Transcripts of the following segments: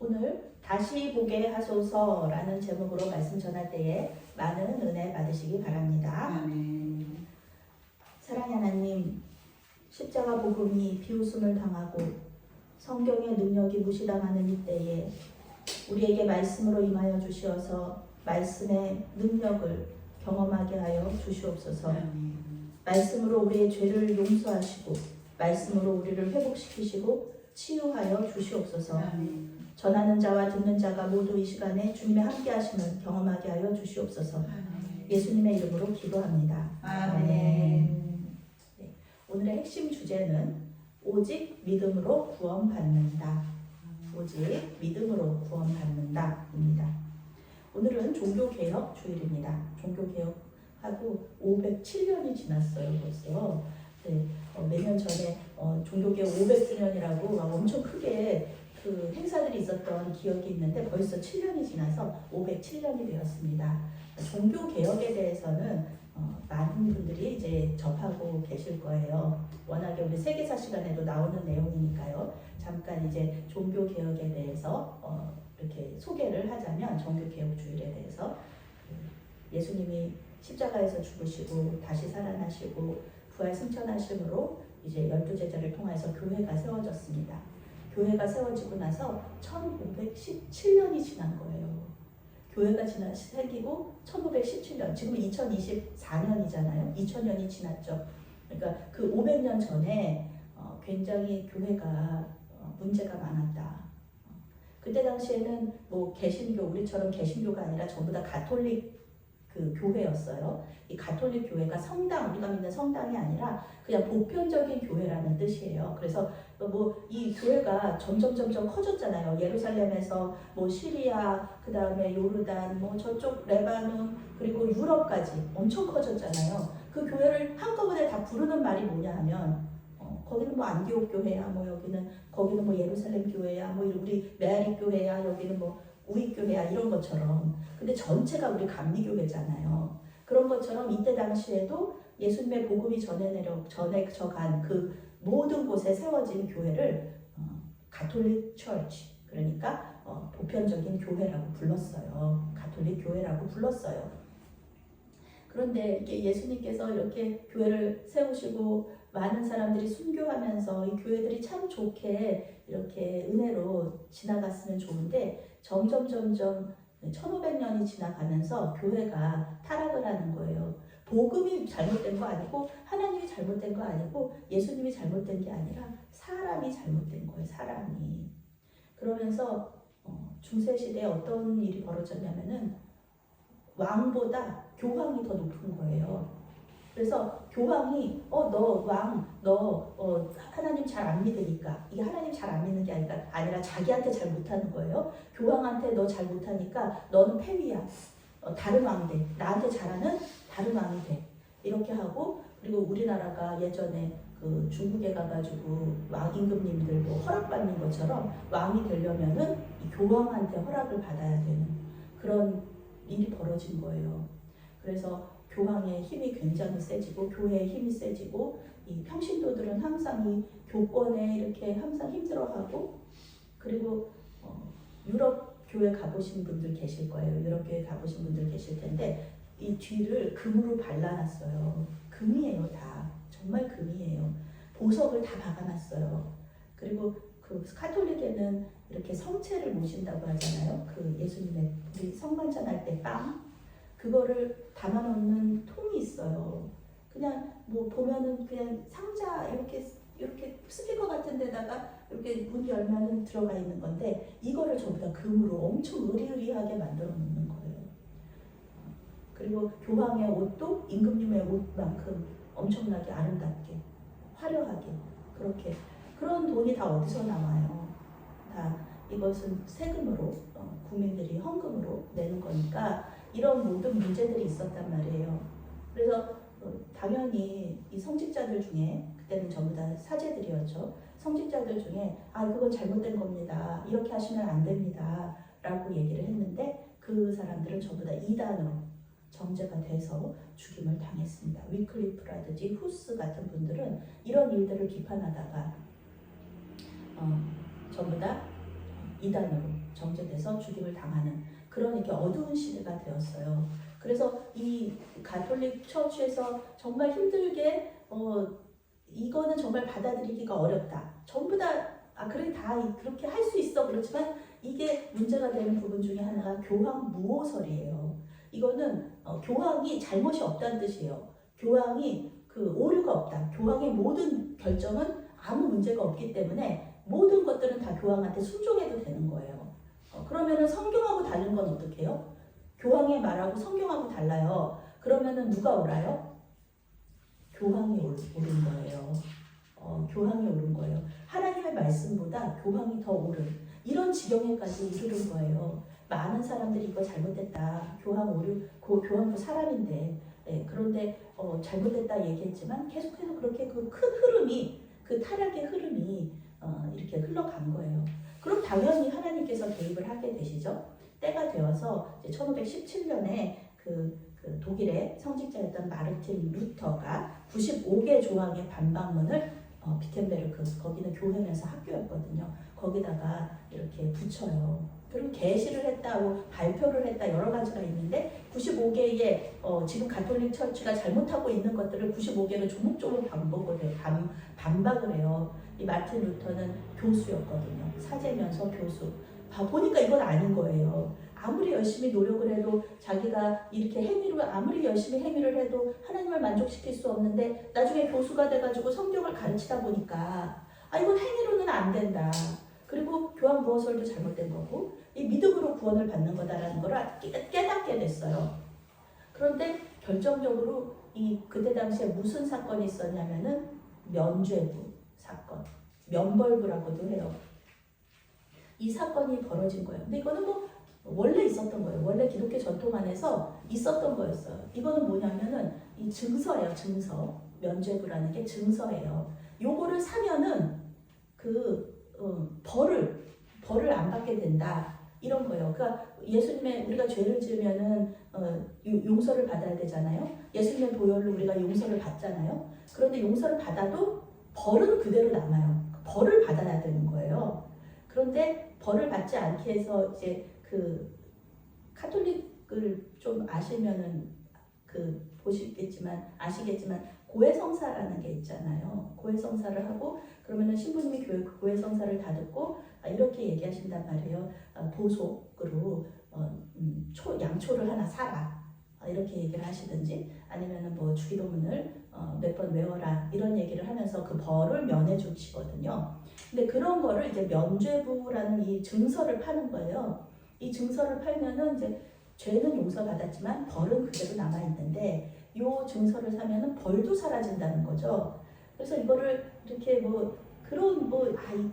오늘 다시 보게 하소서라는 제목으로 말씀 전할 때에 많은 은혜 받으시기 바랍니다. 아멘. 사랑의 하나님, 십자가 복음이 비웃음을 당하고 성경의 능력이 무시당하는 이때에 우리에게 말씀으로 임하여 주시어서 말씀의 능력을 경험하게 하여 주시옵소서. 아멘. 말씀으로 우리의 죄를 용서하시고 말씀으로 우리를 회복시키시고 치유하여 주시옵소서. 아멘. 전하는 자와 듣는 자가 모두 이 시간에 주님의 함께 하심을 경험하게 하여 주시옵소서. 아멘. 예수님의 이름으로 기도합니다. 아멘. 네, 오늘의 핵심 주제는 오직 믿음으로 구원받는다. 오직 믿음으로 구원받는다입니다. 오늘은 종교개혁 주일입니다. 종교개혁하고 507년이 지났어요, 벌써. 네, 몇 년 전에 종교개혁 500주년이라고 엄청 크게 그 행사들이 있었던 기억이 있는데 벌써 7년이 지나서 507년이 되었습니다. 종교개혁에 대해서는 많은 분들이 이제 접하고 계실 거예요. 워낙에 우리 세계사 시간에도 나오는 내용이니까요. 잠깐 이제 종교개혁에 대해서 이렇게 소개를 하자면 종교개혁 주일에 대해서 예수님이 십자가에서 죽으시고 다시 살아나시고 부활 승천하심으로 이제 12제자를 통해서 교회가 세워졌습니다. 교회가 세워지고 나서 1517년이 지난 거예요. 교회가 생기고 1517년, 지금 2024년이잖아요. 2000년이 지났죠. 그러니까 그 500년 전에 굉장히 교회가 문제가 많았다. 그때 당시에는 뭐 개신교, 우리처럼 개신교가 아니라 전부 다 가톨릭 그 교회였어요. 이 가톨릭 교회가 성당, 우리가 믿는 성당이 아니라 그냥 보편적인 교회라는 뜻이에요. 그래서 뭐 이 교회가 점점 커졌잖아요. 예루살렘에서 뭐 시리아, 그 다음에 요르단, 뭐 저쪽 레바논, 그리고 유럽까지 엄청 커졌잖아요. 그 교회를 한꺼번에 다 부르는 말이 뭐냐 하면 거기는 뭐 안디옥 교회야, 뭐 여기는 거기는 뭐 예루살렘 교회야, 뭐 우리 메아리 교회야, 여기는 뭐 우익 교회야, 이런 것처럼. 근데 전체가 우리 감리교회잖아요. 그런 것처럼 이때 당시에도 예수님의 복음이 전해져간 그 모든 곳에 세워진 교회를 가톨릭 처치, 그러니까 보편적인 교회라고 불렀어요. 가톨릭 교회라고 불렀어요. 그런데 이렇게 예수님께서 이렇게 교회를 세우시고 많은 사람들이 순교하면서 이 교회들이 참 좋게 이렇게 은혜로 지나갔으면 좋은데 점점 1500년이 지나가면서 교회가 타락을 하는 거예요. 복음이 잘못된 거 아니고 하나님이 잘못된 거 아니고 예수님이 잘못된 게 아니라 사람이 잘못된 거예요. 사람이. 그러면서 중세시대에 어떤 일이 벌어졌냐면은 왕보다 교황이 더 높은 거예요. 그래서 교황이 너 왕, 너 하나님 잘 안 믿으니까, 이게 하나님 잘 안 믿는 게 아니라 자기한테 잘 못하는 거예요. 교황한테 너 잘 못하니까 너는 폐위야. 다른 왕이 돼. 나한테 잘하는 다른 왕이 돼. 이렇게 하고, 그리고 우리나라가 예전에 그 중국에 가가지고 왕 임금님들 뭐 허락받는 것처럼 왕이 되려면은 이 교황한테 허락을 받아야 되는 그런 일이 벌어진 거예요. 그래서 교황의 힘이 굉장히 세지고 교회의 힘이 세지고 이 평신도들은 항상 이 교권에 이렇게 항상 힘들어하고, 그리고 유럽 교회 가보신 분들 계실 거예요. 유럽 교회 가보신 분들 계실 텐데 이 뒤를 금으로 발라놨어요. 금이에요, 다. 정말 금이에요. 보석을 다 박아놨어요. 그리고 그 카톨릭에는 이렇게 성체를 모신다고 하잖아요. 그 예수님의 우리 성만찬할 때 빵, 그거를 담아놓는 통이 있어요. 그냥 뭐 보면은 그냥 상자 이렇게 스피커 같은 데다가 이렇게 문 열면은 들어가 있는 건데 이거를 전부 다 금으로 엄청 으리으리하게 만들어 놓는 거예요. 그리고 교황의 옷도 임금님의 옷만큼 엄청나게 아름답게 화려하게 그렇게. 그런 돈이 다 어디서 나와요? 다 이것은 세금으로 국민들이 헌금으로 내는 거니까 이런 모든 문제들이 있었단 말이에요. 그래서 당연히 이 성직자들 중에, 그때는 전부 다 사제들이었죠. 성직자들 중에 그건 잘못된 겁니다. 이렇게 하시면 안 됩니다. 라고 얘기를 했는데 그 사람들은 전부 다 이단으로 정죄가 돼서 죽임을 당했습니다. 위클리프라든지 후스 같은 분들은 이런 일들을 비판하다가 전부 다 이단으로 정죄돼서 죽임을 당하는 그런 이렇게 어두운 시대가 되었어요. 그래서 이 가톨릭 처치에서 정말 힘들게 이거는 정말 받아들이기가 어렵다. 전부 다 그래 다 그렇게 할 수 있어. 그렇지만 이게 문제가 되는 부분 중에 하나가 교황 무오설이에요. 이거는 교황이 잘못이 없다는 뜻이에요. 교황이 오류가 없다. 교황의 모든 결정은 아무 문제가 없기 때문에 모든 것들은 다 교황한테 순종해도 되는 거예요. 그러면은 성경하고 다른 건 어떻게 해요? 교황의 말하고 성경하고 달라요. 그러면은 누가 옳아요? 교황이 옳은 거예요. 교황이 옳은 거예요. 하나님의 말씀보다 교황이 더 옳은 이런 지경에까지 이르는 거예요. 많은 사람들이 이거 잘못됐다. 교황도 사람인데 그런데 잘못됐다 얘기했지만 계속해서 그렇게 그 큰 흐름이 그 타락의 흐름이 이렇게 흘러간 거예요. 그럼 당연히 하나님께서 개입을 하게 되시죠. 때가 되어서 1517년에 그 독일의 성직자였던 마르틴 루터가 95개 조항의 반박문을 비텐베르크 거기는 교회면서 학교였거든요. 거기다가 이렇게 붙여요. 그리고 게시를 했다고 발표를 했다 여러 가지가 있는데 95개의 지금 가톨릭 처치가 잘못하고 있는 것들을 95개를 조목조목 반박을 해요. 이 마틴 루터는 교수였거든요. 사제면서 교수. 보니까 이건 아닌 거예요. 아무리 열심히 노력을 해도 자기가 이렇게 아무리 열심히 행위를 해도 하나님을 만족시킬 수 없는데 나중에 교수가 돼가지고 성경을 가르치다 보니까 이건 행위로는 안 된다. 그리고 교황 무오설도 잘못된 거고 이 믿음으로 구원을 받는 거다라는 걸 깨닫게 됐어요. 그런데 결정적으로 그때 당시에 무슨 사건이 있었냐면은 면죄부 사건, 면벌부라고도 해요. 이 사건이 벌어진 거예요. 근데 이거는 원래 있었던 거예요. 원래 기독교 전통 안에서 있었던 거였어요. 이거는 뭐냐면은 이 증서예요. 증서. 면죄부라는 게 증서예요. 요거를 사면은 벌을 안 받게 된다. 이런 거예요. 그러니까 우리가 죄를 지으면은 용서를 받아야 되잖아요. 예수님의 보혈로 우리가 용서를 받잖아요. 그런데 용서를 받아도 벌은 그대로 남아요. 벌을 받아야 되는 거예요. 그런데 벌을 받지 않게 해서 이제 카톨릭을 좀 아시면은 아시겠지만 고해성사라는 게 있잖아요. 고해성사를 하고 그러면은 신부님이 고해성사를 다 듣고 이렇게 얘기하신단 말이에요. 보속으로 양초를 하나 사라. 이렇게 얘기를 하시든지 아니면은 주기도문을 몇 번 외워라 이런 얘기를 하면서 그 벌을 면해 주시거든요. 근데 그런 거를 이제 면죄부라는 이 증서를 파는 거예요. 이 증서를 팔면은 이제 죄는 용서받았지만 벌은 그대로 남아 있는데 요 증서를 사면은 벌도 사라진다는 거죠. 그래서 이거를 이렇게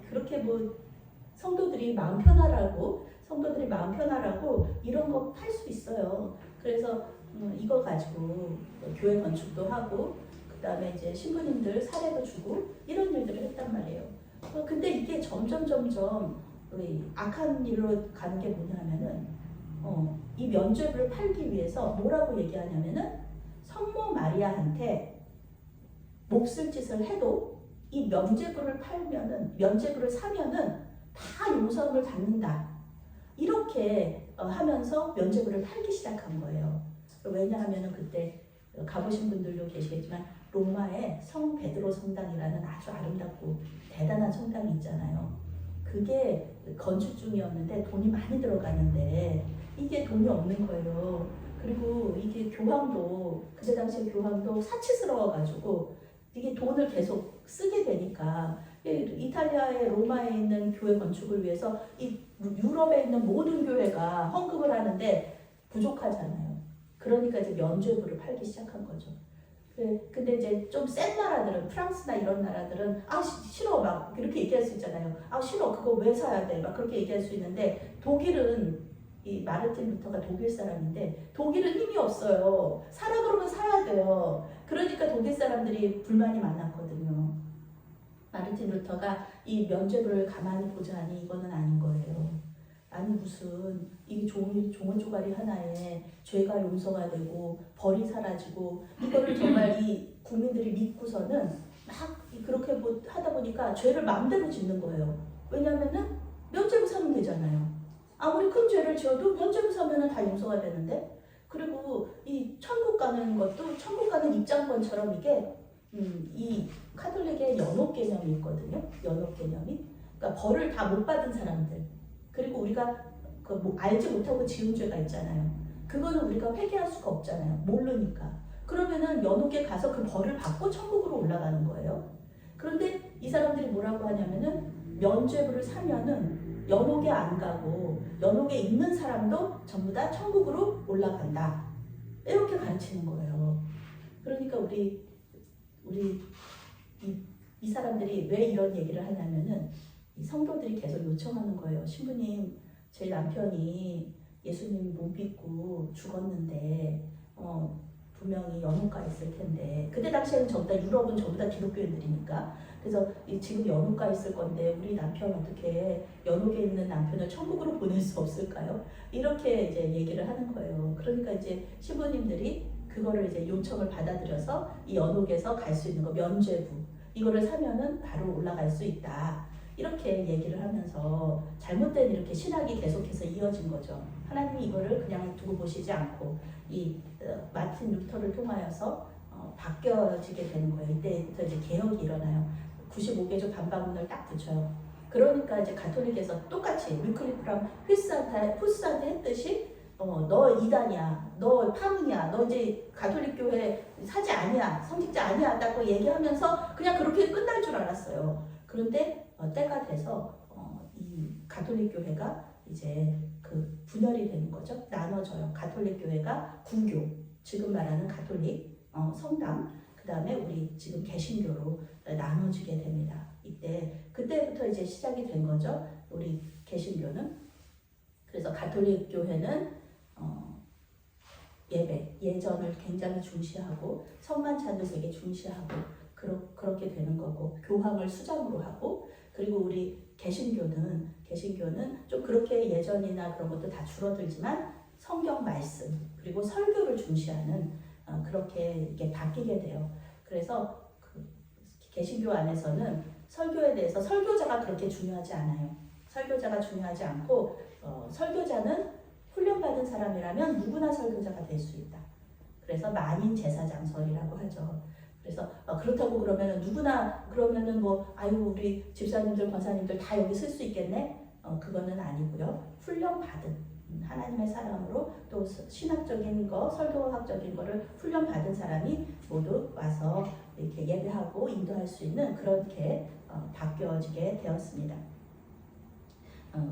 그렇게 성도들이 마음 편하라고 이런 거 팔 수 있어요. 그래서 이거 가지고 교회 건축도 하고 그다음에 이제 신부님들 사례도 주고 이런 일들을 했단 말이에요. 근데 이게 점점 악한 일로 가는 게 뭐냐면은 이 면죄부를 팔기 위해서 뭐라고 얘기하냐면은 성모 마리아한테 몹쓸 짓을 해도 이 면죄부를 사면은 다 용서를 받는다. 이렇게 하면서 면죄부를 팔기 시작한 거예요. 왜냐하면은 그때 가보신 분들도 계시겠지만 로마에 성 베드로 성당이라는 아주 아름답고 대단한 성당이 있잖아요. 그게 건축 중이었는데 돈이 많이 들어가는데 이게 돈이 없는 거예요. 그리고 이게 그때 당시에 교황도 사치스러워가지고 이게 돈을 계속 쓰게 되니까 이탈리아의 로마에 있는 교회 건축을 위해서 이 유럽에 있는 모든 교회가 헌금을 하는데 부족하잖아요. 그러니까 이제 면죄부를 팔기 시작한 거죠. 근데 이제 좀 센 나라들은 프랑스나 이런 나라들은 싫어 막 이렇게 얘기할 수 있잖아요. 싫어 그거 왜 사야 돼 막 그렇게 얘기할 수 있는데 독일은 이 마르틴 루터가 독일 사람인데 독일은 힘이 없어요. 사라 그러면 사야 돼요. 그러니까 독일 사람들이 불만이 많았거든요. 마르틴 루터가 이 면죄부를 가만히 보자니 이거는 아닌 거예요. 아니 무슨 이게 종은 조가리 하나에 죄가 용서가 되고 벌이 사라지고 이거를 정말 이 국민들이 믿고서는 막 그렇게 하다 보니까 죄를 마음대로 짓는 거예요. 왜냐면은 면죄부 사면 되잖아요. 아무리 큰 죄를 지어도 면죄부 서면은 다 용서가 되는데, 그리고 이 천국 가는 것도 천국 가는 입장권처럼 이게 이 카톨릭의 연옥 개념이 있거든요. 연옥 개념이. 그러니까 벌을 다 못 받은 사람들. 그리고 우리가 그 뭐 알지 못하고 지은 죄가 있잖아요. 그거는 우리가 회개할 수가 없잖아요. 모르니까. 그러면은 연옥에 가서 그 벌을 받고 천국으로 올라가는 거예요. 그런데 이 사람들이 뭐라고 하냐면은 면죄부를 사면은 연옥에 안 가고 연옥에 있는 사람도 전부 다 천국으로 올라간다. 이렇게 가르치는 거예요. 그러니까 우리 이 사람들이 왜 이런 얘기를 하냐면은 이 성도들이 계속 요청하는 거예요. 신부님, 제 남편이 예수님 못 믿고 죽었는데 분명히 연옥가 있을 텐데, 그때 당시에는 전부 다 유럽은 전부 다 기독교인들이니까, 그래서 지금 연옥가 있을 건데 우리 남편 어떻게 연옥에 있는 남편을 천국으로 보낼 수 없을까요? 이렇게 이제 얘기를 하는 거예요. 그러니까 이제 신부님들이 그거를 이제 요청을 받아들여서 이 연옥에서 갈 수 있는 거, 면죄부 이거를 사면은 바로 올라갈 수 있다. 이렇게 얘기를 하면서 잘못된 이렇게 신학이 계속해서 이어진 거죠. 하나님이 이거를 그냥 두고 보시지 않고 이 마틴 루터를 통하여서 바뀌어지게 되는 거예요. 이때부터 이제 개혁이 일어나요. 95개조 반박문을 딱 붙여요. 그러니까 이제 가톨릭에서 똑같이 위클리프랑 후스한테 했듯이 너 이단이야, 너 파문이야, 너 이제 가톨릭 교회 사지 아니야, 성직자 아니야 라고 얘기하면서 그냥 그렇게 끝날 줄 알았어요. 그런데 때가 돼서 이 가톨릭 교회가 이제 그 분열이 되는 거죠. 나눠져요. 가톨릭 교회가 구교, 지금 말하는 가톨릭 성당, 그 다음에 우리 지금 개신교로 나눠지게 됩니다. 그때부터 이제 시작이 된 거죠. 우리 개신교는. 그래서 가톨릭 교회는 예전을 굉장히 중시하고 성만찬도 되게 중시하고 그렇게 되는 거고, 교황을 수장으로 하고, 그리고 우리 개신교는 좀 그렇게 예전이나 그런 것도 다 줄어들지만 성경 말씀 그리고 설교를 중시하는 그렇게 이게 바뀌게 돼요. 그래서 그 개신교 안에서는 설교에 대해서 설교자가 그렇게 중요하지 않아요. 설교자가 중요하지 않고 설교자는 훈련받은 사람이라면 누구나 설교자가 될 수 있다. 그래서 만인 제사장설이라고 하죠. 그래서 그렇다고 그러면은 누구나 그러면은 우리 집사님들 권사님들 다 여기 쓸 수 있겠네? 그거는 아니고요. 훈련받은 하나님의 사람으로 또 신학적인 거, 설교학적인 거를 훈련받은 사람이 모두 와서 이렇게 예배하고 인도할 수 있는 그렇게 바뀌어지게 되었습니다.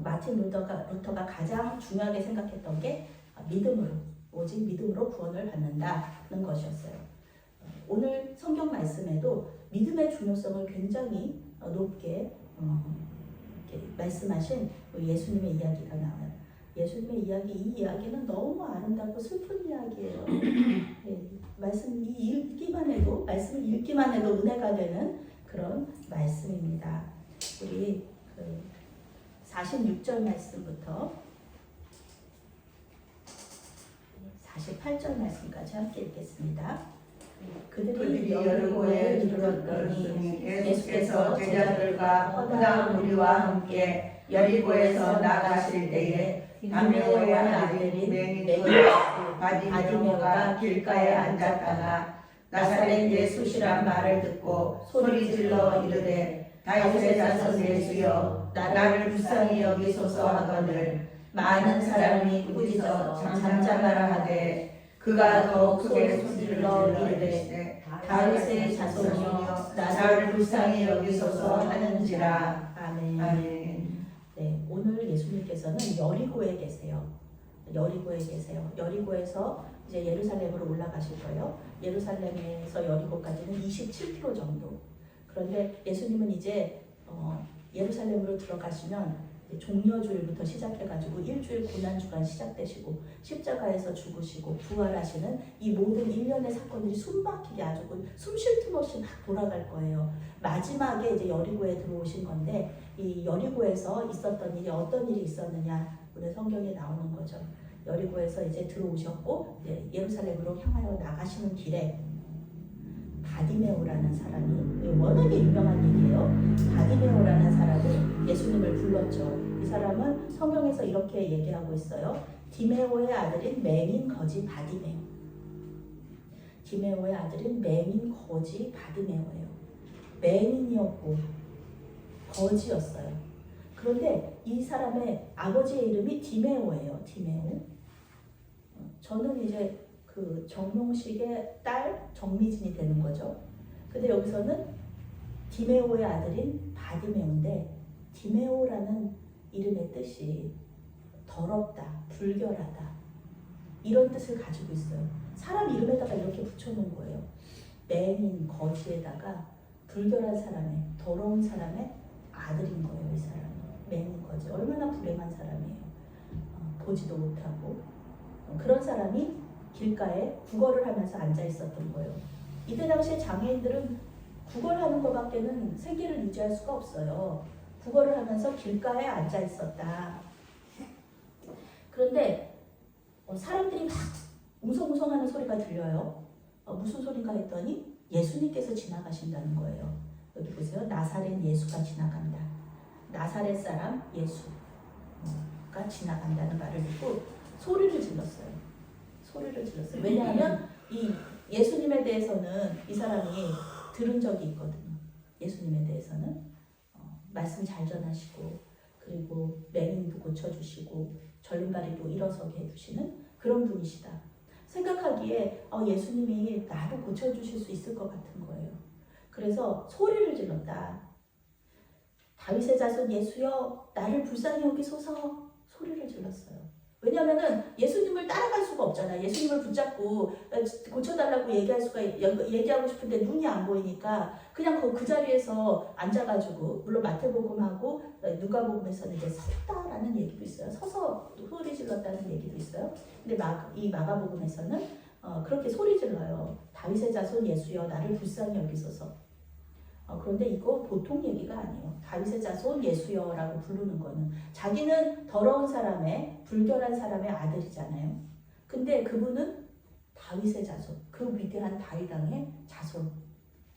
마틴 루터가 가장 중요하게 생각했던 게 믿음으로, 오직 믿음으로 구원을 받는다는 것이었어요. 오늘 성경 말씀에도 믿음의 중요성을 굉장히 높게 이렇게 말씀하신 예수님의 이야기가 나와요. 예수님의 이야기, 이 이야기는 너무 아름답고 슬픈 이야기예요. 네, 말씀을 읽기만 해도 은혜가 되는 그런 말씀입니다. 우리 46절 말씀부터 48절 말씀까지 함께 읽겠습니다. 그들이 여리고에 이르렀더니 예수께서 제자들과 허다한 무리와 함께 여리고에서 나가실 때에 담메오의 아들인 맹인 바디메오가 길가에 앉았다가 나사렛 예수시란 말을 듣고 소리질러 이르되 다윗의 자손 예수여 나를 불쌍히 여기소서 하거늘 많은 사람이 꾸짖어 잠잠하라 하되 그가 더 크게 소리질러 이르되 다윗의 자손이여 나를 불쌍히 여기소서 하는지라. 아멘. 아멘. 네, 오늘 예수님께서는 여리고에 계세요. 여리고에서 이제 예루살렘으로 올라가실 거예요. 예루살렘에서 여리고까지는 27km 정도. 그런데 예수님은 이제 예루살렘으로 들어가시면 종려주일부터 시작해가지고 일주일 고난주간 시작되시고 십자가에서 죽으시고 부활하시는 이 모든 일련의 사건들이 숨막히게 아주 숨 쉴 틈 없이 막 돌아갈 거예요. 마지막에 이제 여리고에 들어오신 건데 이 여리고에서 있었던 일이 어떤 일이 있었느냐 오늘 성경에 나오는 거죠. 여리고에서 이제 들어오셨고 이제 예루살렘으로 향하여 나가시는 길에 바디메오라는 사람이 워낙에 유명한 얘기예요. 바디메오라는 사람이 예수님을 불렀죠. 사람은 성경에서 이렇게 얘기하고 있어요. 디메오의 아들인 맹인 거지 바디메오. 디메오의 아들인 맹인 거지 바디메오예요. 맹인이었고 거지였어요. 그런데 이 사람의 아버지의 이름이 디메오예요. 디메오. 저는 이제 그 정용식의 딸 정미진이 되는 거죠. 근데 여기서는 디메오의 아들인 바디메오인데 디메오라는 이름의 뜻이 더럽다, 불결하다 이런 뜻을 가지고 있어요. 사람 이름에다가 이렇게 붙여놓은 거예요. 맹인 거지에다가 불결한 사람의, 더러운 사람의 아들인 거예요. 이 사람이 맹인 거지. 얼마나 불행한 사람이에요. 보지도 못하고 그런 사람이 길가에 구걸을 하면서 앉아 있었던 거예요. 이때 당시에 장애인들은 구걸하는 것밖에는 생계를 유지할 수가 없어요. 구걸을 하면서 길가에 앉아 있었다. 그런데 사람들이 막 웅성웅성하는 소리가 들려요. 무슨 소리가 했더니 예수님께서 지나가신다는 거예요. 여기 보세요. 나사렛 예수가 지나간다. 나사렛 사람 예수가 지나간다는 말을 듣고 소리를 질렀어요. 소리를 질렀어요. 왜냐하면 이 예수님에 대해서는 이 사람이 들은 적이 있거든요. 예수님에 대해서는 말씀 잘 전하시고 그리고 맹인도 고쳐주시고 절름발이도 일어서게 해주시는 그런 분이시다. 생각하기에 예수님이 나도 고쳐주실 수 있을 것 같은 거예요. 그래서 소리를 질렀다. 다윗의 자손 예수여 나를 불쌍히 여기소서 소리를 질렀어요. 왜냐하면 예수님을 따라갈 수가 없잖아요. 예수님을 붙잡고 고쳐달라고 얘기하고 싶은데 눈이 안 보이니까 그냥 그 자리에서 앉아가지고 물론 마태복음하고 누가복음에서는 이제 섰다라는 얘기도 있어요. 서서 소리 질렀다는 얘기도 있어요. 근데 이 마가복음에서는 그렇게 소리 질러요. 다윗의 자손 예수여 나를 불쌍히 여기소서. 그런데 이거 보통 얘기가 아니에요. 다윗의 자손 예수여라고 부르는 거는 자기는 더러운 사람의 불결한 사람의 아들이잖아요. 근데 그분은 다윗의 자손, 그 위대한 다윗 왕의 자손.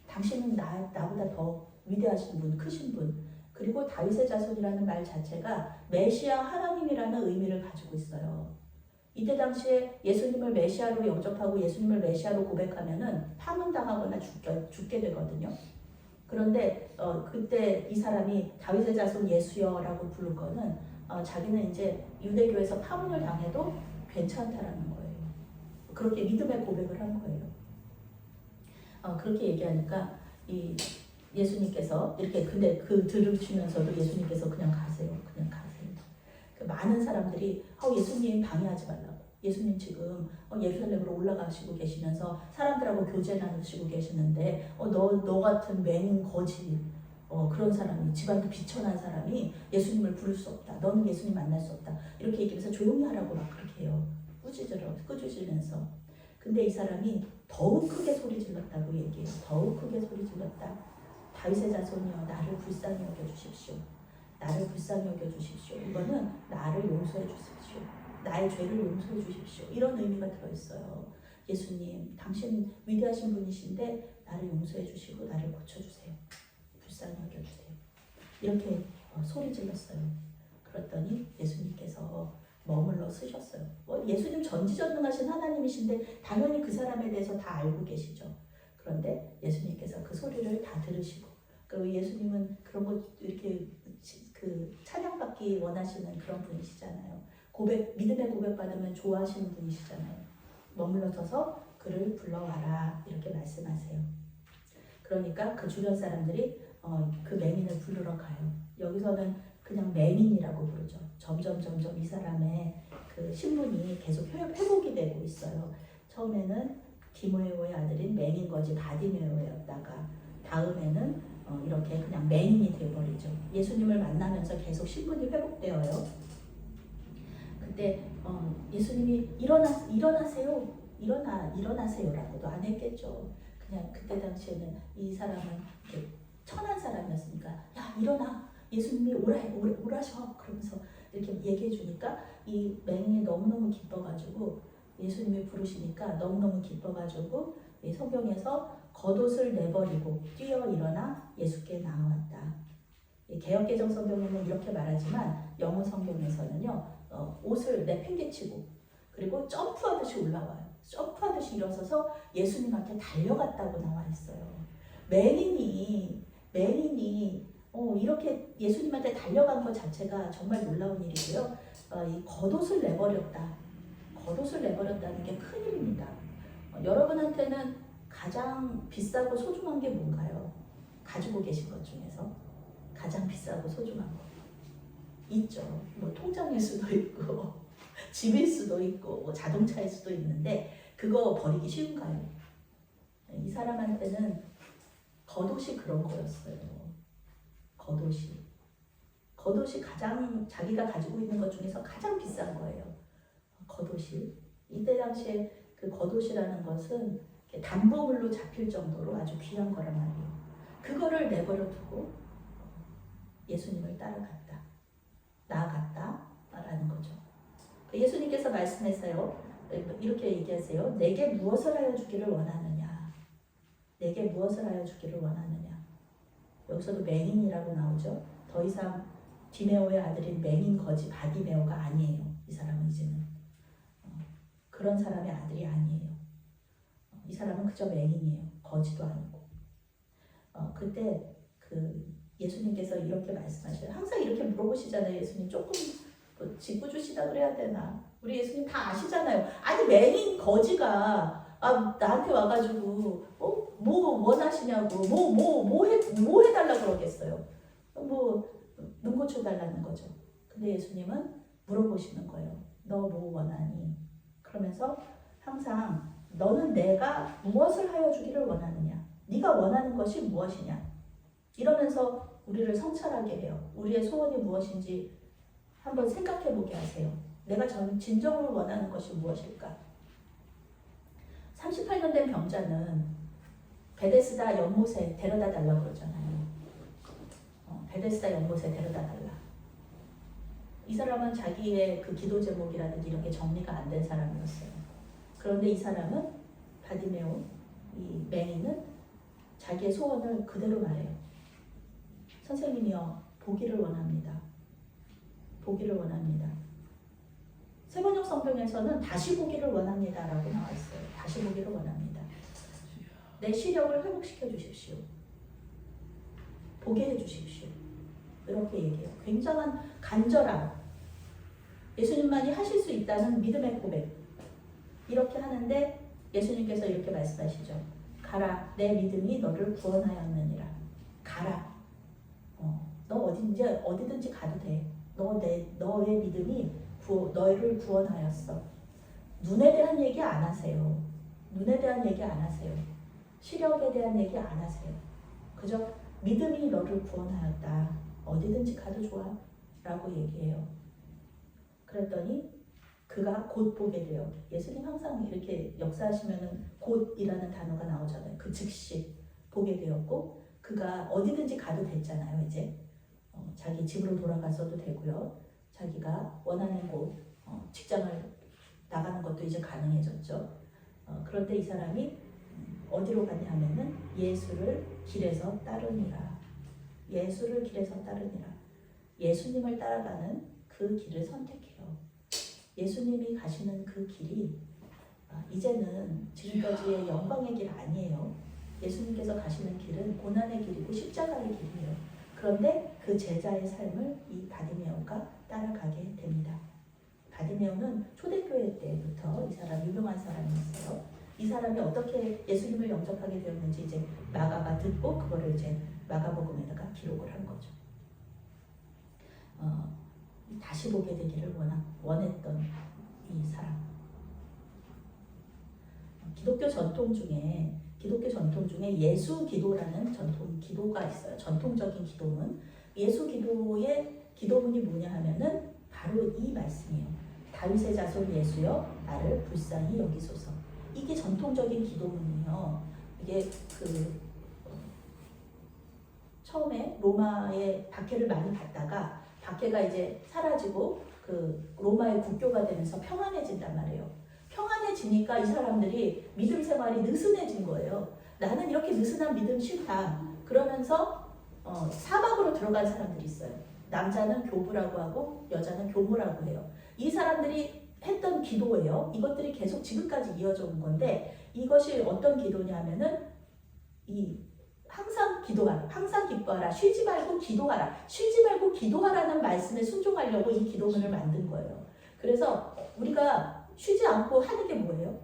당신은 나보다 더 위대하신 분, 크신 분. 그리고 다윗의 자손이라는 말 자체가 메시아 하나님이라는 의미를 가지고 있어요. 이때 당시에 예수님을 메시아로 영접하고 예수님을 메시아로 고백하면은 파문당하거나 죽게 되거든요. 그런데 그때 이 사람이 다윗의 자손 예수여라고 부른 거는 자기는 이제 유대교에서 파문을 당해도 괜찮다라는 거예요. 그렇게 믿음의 고백을 한 거예요. 그렇게 얘기하니까 이 예수님께서 이렇게 근데 그 들으시면서도 예수님께서 그냥 가세요. 그냥 가세요. 많은 사람들이 예수님 방해하지 말라고. 예수님 지금 예루살렘으로 올라가시고 계시면서 사람들하고 교제 나누시고 계시는데 너 같은 맹인 거지 그런 사람이 집안도 비천한 사람이 예수님을 부를 수 없다. 너는 예수님 만날 수 없다. 이렇게 얘기하면서 조용히 하라고 막 그렇게 해요. 꾸짖으면서. 근데 이 사람이 더욱 크게 소리 질렀다고 얘기해요. 더욱 크게 소리 질렀다. 다윗의 자손이여 나를 불쌍히 여겨주십시오. 나를 불쌍히 여겨주십시오. 이거는 나를 용서해 주십시오. 나의 죄를 용서해 주십시오. 이런 의미가 들어있어요. 예수님, 당신 위대하신 분이신데 나를 용서해 주시고 나를 고쳐주세요. 불쌍히 여겨주세요. 이렇게 소리 질렀어요. 그랬더니 예수님께서 머물러 쓰셨어요. 예수님 전지전능하신 하나님이신데 당연히 그 사람에 대해서 다 알고 계시죠. 그런데 예수님께서 그 소리를 다 들으시고 그리고 예수님은 그런 거 이렇게 찬양받기 원하시는 그런 분이시잖아요. 믿음의 고백 받으면 좋아하시는 분이시잖아요. 머물러 서서 그를 불러와라 이렇게 말씀하세요. 그러니까 그 주변 사람들이 그 맹인을 부르러 가요. 여기서는 그냥 맹인이라고 부르죠. 점점 이 사람의 그 신분이 계속 회복이 되고 있어요. 처음에는 디모에오의 아들인 맹인 거지 바디메오였다가 다음에는 이렇게 그냥 맹인이 되어버리죠. 예수님을 만나면서 계속 신분이 회복되어요. 그때 예수님이 일어나세요. 일어나세요라고도 안 했겠죠. 그냥 그때 당시에는 이 사람은 이렇게 천한 사람이었으니까 야 일어나 예수님이 오라셔 그러면서 이렇게 얘기해 주니까 이 맹인이 너무너무 기뻐가지고 예수님이 부르시니까 너무너무 기뻐가지고 이 성경에서 겉옷을 내버리고 뛰어 일어나 예수께 나아왔다. 개역개정 성경에는 이렇게 말하지만 영어 성경에서는요 옷을 내팽개치고 그리고 점프하듯이 올라와요. 점프하듯이 일어서서 예수님한테 달려갔다고 나와 있어요. 맹인이 이렇게 예수님한테 달려간 것 자체가 정말 놀라운 일이고요. 이 겉옷을 내버렸다. 겉옷을 내버렸다는 게 큰일입니다. 여러분한테는 가장 비싸고 소중한 게 뭔가요? 가지고 계신 것 중에서 가장 비싸고 소중한 거 있죠. 뭐 통장일 수도 있고 집일 수도 있고 뭐 자동차일 수도 있는데 그거 버리기 쉬운가요? 이 사람한테는 겉옷이 그런 거였어요. 겉옷이 가장 자기가 가지고 있는 것 중에서 가장 비싼 거예요. 겉옷이. 이때 당시에 그 겉옷이라는 것은 담보물로 잡힐 정도로 아주 귀한 거란 말이에요. 그거를 내버려 두고 예수님을 나아갔다라는 거죠. 예수님께서 말씀하세요. 이렇게 얘기하세요. 내게 무엇을 하여 주기를 원하느냐. 내게 무엇을 하여 주기를 원하느냐. 여기서도 맹인이라고 나오죠. 더 이상 디메오의 아들인 맹인 거지 바디메오가 아니에요. 이 사람은 이제는 그런 사람의 아들이 아니에요. 이 사람은 그저 맹인이에요. 거지도 아니고. 그때 예수님께서 이렇게 말씀하셔요. 항상 이렇게 물어보시잖아요. 예수님 조금 뭐 짚고 주시다 그래야 되나? 우리 예수님 다 아시잖아요. 아니 맹인 거지가 나한테 와가지고 뭐 원하시냐고 뭐 해달라 그러겠어요. 눈 고쳐달라는 거죠. 근데 예수님은 물어보시는 거예요. 너 뭐 원하니? 그러면서 항상 너는 내가 무엇을 하여 주기를 원하느냐? 네가 원하는 것이 무엇이냐? 이러면서 우리를 성찰하게 해요. 우리의 소원이 무엇인지 한번 생각해 보게 하세요. 내가 진정으로 원하는 것이 무엇일까? 38년 된 병자는 베데스다 연못에 데려다 달라고 그러잖아요. 베데스다 연못에 데려다 달라. 이 사람은 자기의 그 기도 제목이라든지 이런 게 정리가 안 된 사람이었어요. 그런데 이 사람은 바디메오, 이 맹인은 자기의 소원을 그대로 말해요. 선생님이여, 보기를 원합니다. 보기를 원합니다. 세번역 성경에서는 다시 보기를 원합니다 라고 나와 있어요. 다시 보기를 원합니다. 내 시력을 회복시켜 주십시오. 보게 해 주십시오. 이렇게 얘기해요. 굉장한 간절함. 예수님만이 하실 수 있다는 믿음의 고백. 이렇게 하는데 예수님께서 이렇게 말씀하시죠. 가라, 내 믿음이 너를 구원하였느니라. 가라. 너 어디든지 가도 돼. 너의 믿음이 너를 구원하였어. 눈에 대한 얘기 안 하세요. 눈에 대한 얘기 안 하세요. 시력에 대한 얘기 안 하세요. 그저 믿음이 너를 구원하였다. 어디든지 가도 좋아. 라고 얘기해요. 그랬더니 그가 곧 보게 돼요. 예수님 항상 이렇게 역사하시면은 곧이라는 단어가 나오잖아요. 그 즉시 보게 되었고 그가 어디든지 가도 됐잖아요. 이제 자기 집으로 돌아가서도 되고요. 자기가 원하는 곳 직장을 나가는 것도 이제 가능해졌죠. 그런데 이 사람이 어디로 가냐 하면은 예수를 길에서 따르니라. 예수를 길에서 따르니라. 예수님을 따라가는 그 길을 선택해요. 예수님이 가시는 그 길이 이제는 지금까지의 영광의 길 아니에요. 예수님께서 가시는 길은 고난의 길이고 십자가의 길이에요. 그런데 그 제자의 삶을 이 바디메오가 따라가게 됩니다. 바디메오는 초대교회 때부터 이 사람 유명한 사람이었어요. 이 사람이 어떻게 예수님을 영접하게 되었는지 이제 마가가 듣고 그거를 이제 마가복음에다가 기록을 한 거죠. 다시 보게 되기를 원했던 이 사람. 기독교 전통 중에 예수 기도라는 전통 기도가 있어요. 전통적인 기도문. 예수 기도의 기도문이 뭐냐 하면은 바로 이 말씀이에요. 다윗의 자손 예수여 나를 불쌍히 여기소서. 이게 전통적인 기도문이에요. 이게 처음에 로마의 박해를 많이 받다가 박해가 이제 사라지고 그 로마의 국교가 되면서 평안해진단 말이에요. 평안해지니까 이 사람들이 믿음 생활이 느슨해진 거예요. 나는 이렇게 느슨한 믿음 싫다. 그러면서 사막으로 들어간 사람들이 있어요. 남자는 교부라고 하고 여자는 교무라고 해요. 이 사람들이 했던 기도예요. 이것들이 계속 지금까지 이어져 온 건데 이것이 어떤 기도냐면은 항상 기도하라, 항상 기뻐하라, 쉬지 말고 기도하라, 쉬지 말고 기도하라는 말씀에 순종하려고 이 기도문을 만든 거예요. 그래서 우리가 쉬지 않고 하는 게 뭐예요?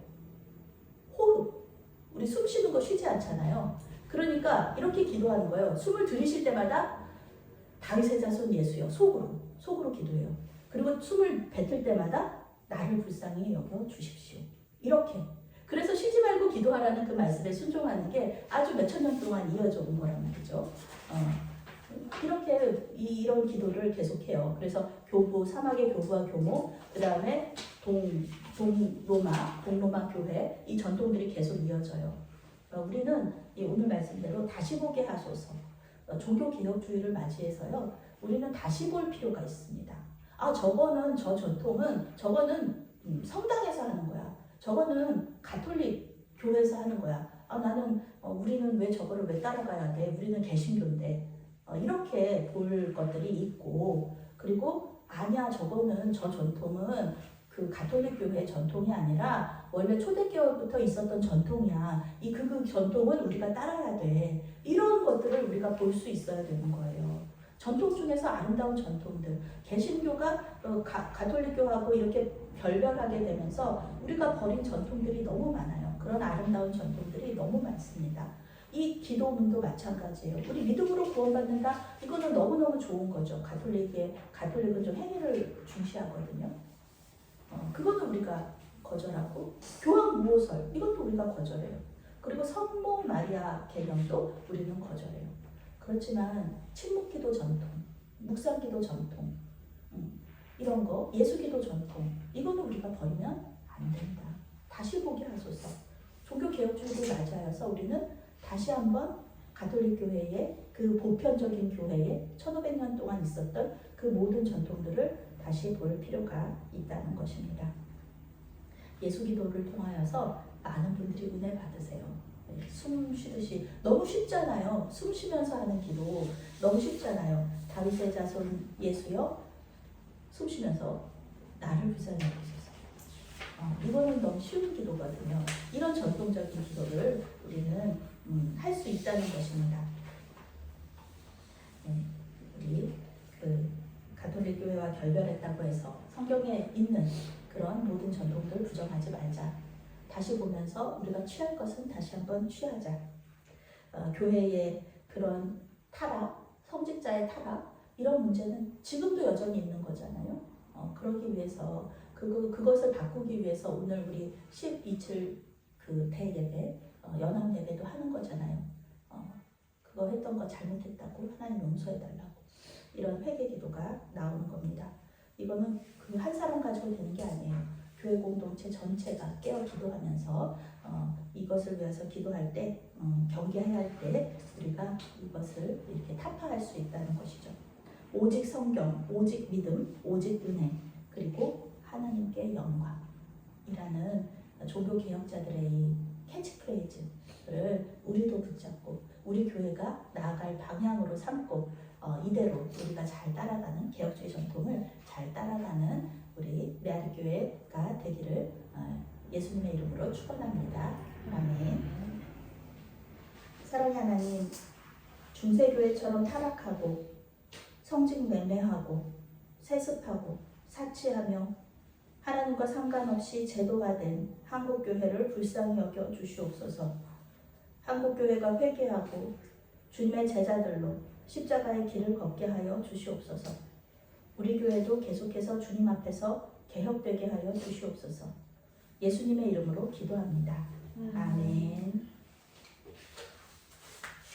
호흡. 우리 숨 쉬는 거 쉬지 않잖아요. 그러니까 이렇게 기도하는 거예요. 숨을 들이쉴 때마다 다윗의 자손 예수여 속으로 기도해요. 그리고 숨을 뱉을 때마다 나를 불쌍히 여겨 주십시오. 이렇게. 그래서 쉬지 말고 기도하라는 그 말씀에 순종하는 게 아주 몇천 년 동안 이어져 온 거란 말이죠. 이렇게 이런 기도를 계속해요. 그래서 교부, 사막의 교부와 교모, 그 다음에 동로마 교회 이 전통들이 계속 이어져요. 우리는 오늘 말씀대로 다시 보게 하소서. 종교 개혁주의를 맞이해서요. 우리는 다시 볼 필요가 있습니다. 저 전통은 저거는 성당에서 하는 거야. 저거는 가톨릭 교회에서 하는 거야. 우리는 왜 저거를 왜 따라가야 돼? 우리는 개신교인데. 이렇게 볼 것들이 있고, 그리고 아니야, 저 전통은 그 가톨릭 교회의 전통이 아니라 원래 초대교회부터 있었던 전통이야. 그 전통은 우리가 따라야 돼. 이런 것들을 우리가 볼 수 있어야 되는 거예요. 전통 중에서 아름다운 전통들, 개신교가 가톨릭교하고 이렇게 별별하게 되면서 우리가 버린 전통들이 너무 많아요. 그런 아름다운 전통들이 너무 많습니다. 이 기도문도 마찬가지예요. 우리 믿음으로 구원받는다? 이거는 너무너무 좋은 거죠. 가톨릭은 좀 행위를 중시하거든요. 그거는 우리가 거절하고, 교황무호설 이것도 우리가 거절해요. 그리고 성모 마리아 개념도 우리는 거절해요. 그렇지만 침묵기도 전통, 묵상기도 전통, 이런 거, 예수기도 전통, 이거는 우리가 버리면 안 된다. 다시 보게 하소서. 종교개혁주의를 맞이하여서 우리는 다시 한번 가톨릭 교회의 그 보편적인 교회에 1500년 동안 있었던 그 모든 전통들을 다시 볼 필요가 있다는 것입니다. 예수기도를 통하여서 많은 분들이 은혜 받으세요. 숨 쉬듯이 너무 쉽잖아요. 숨 쉬면서 하는 기도 너무 쉽잖아요. 다윗의 자손 예수여 숨 쉬면서 나를 불쌍히 여기소서. 이거는 너무 쉬운 기도거든요. 이런 전통적인 기도를 우리는 할 수 있다는 것입니다. 우리 가톨릭 교회와 결별했다고 해서 성경에 있는 그런 모든 전통들을 부정하지 말자. 다시 보면서 우리가 취할 것은 다시 한번 취하자. 교회의 그런 타락, 성직자의 타락 이런 문제는 지금도 여전히 있는 거잖아요. 그러기 위해서 그것을 바꾸기 위해서 오늘 우리 12.7 그 대예배, 연합 예배도 하는 거잖아요. 그거 했던 거 잘못했다고 하나님 용서해달라고 이런 회개 기도가 나오는 겁니다. 이거는 그 한 사람 가지고 되는 게 아니에요. 교회 공동체 전체가 깨어 기도하면서 이것을 위해서 기도할 때 경계해야 할 때 우리가 이것을 이렇게 타파할 수 있다는 것이죠. 오직 성경, 오직 믿음, 오직 은혜, 그리고 하나님께 영광이라는 종교 개혁자들의 이 캐치프레이즈를 우리도 붙잡고 우리 교회가 나아갈 방향으로 삼고 이대로 우리가 잘 따라가는 개혁주의 전통을 잘 따라가는 우리 메아리 교회가 되기를 예수님의 이름으로 축원합니다. 아멘. 사랑의 하나님, 중세교회처럼 타락하고 성직 매매하고 세습하고 사치하며 하나님과 상관없이 제도화된 한국교회를 불쌍히 여겨 주시옵소서. 한국교회가 회개하고 주님의 제자들로 십자가의 길을 걷게 하여 주시옵소서. 우리 교회도 계속해서 주님 앞에서 개혁되게 하여 주시옵소서. 예수님의 이름으로 기도합니다. 아멘.